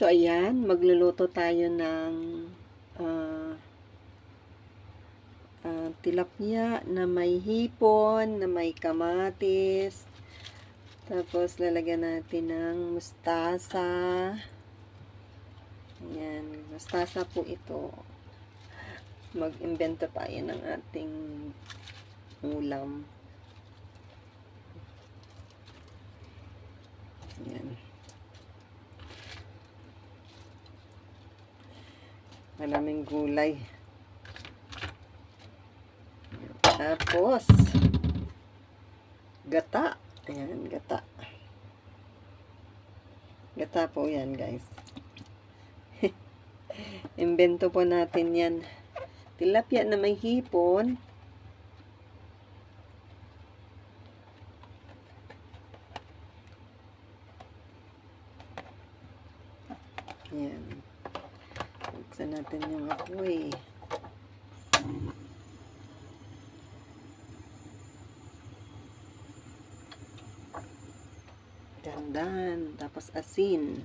So, ayan, magluluto tayo ng tilapia na may hipon, na may kamatis. Tapos, lalagyan natin ng mustasa. Ayan, mustasa po ito. Mag-imbento tayo ng ating ulam. Ayan. Maraming gulay. Tapos, gata. Ayan, gata. Gata po yan, guys. Imbento po natin yan. Tilapia na may hipon. Ayan. Buksan natin yung apoy. Dandan. Tapos asin.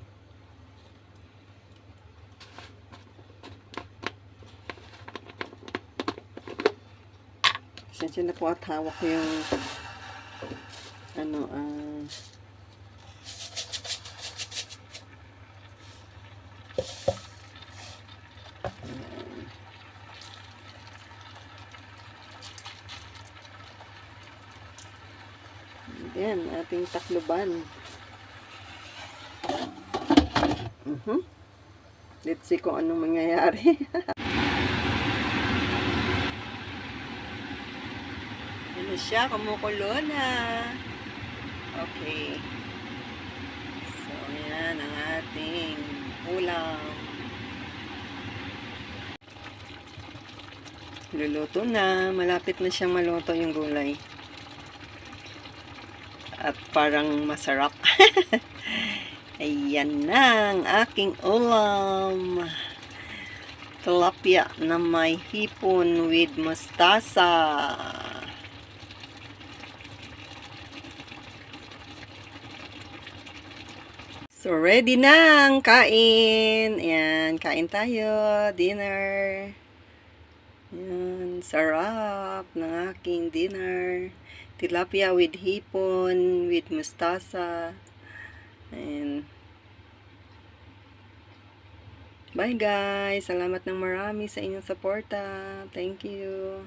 Pasensya na po at hawak ko yung yan, ating takluban. Let's see kung anong mangyayari. Ano siya, kumukulo na. Okay. So, yan ang ating ulam. Luluto na. Malapit na siyang maluto yung gulay. At parang masarap. Ayan na ang aking ulam. Tilapia na may hipon with mustasa. So, ready na ang kain. Ayan, kain tayo. Dinner. Ayan, sarap ng aking dinner. Tilapia with hipon, with mustasa. And bye guys. Salamat ng marami sa inyong suporta. Thank you.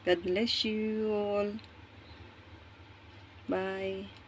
God bless you all. Bye.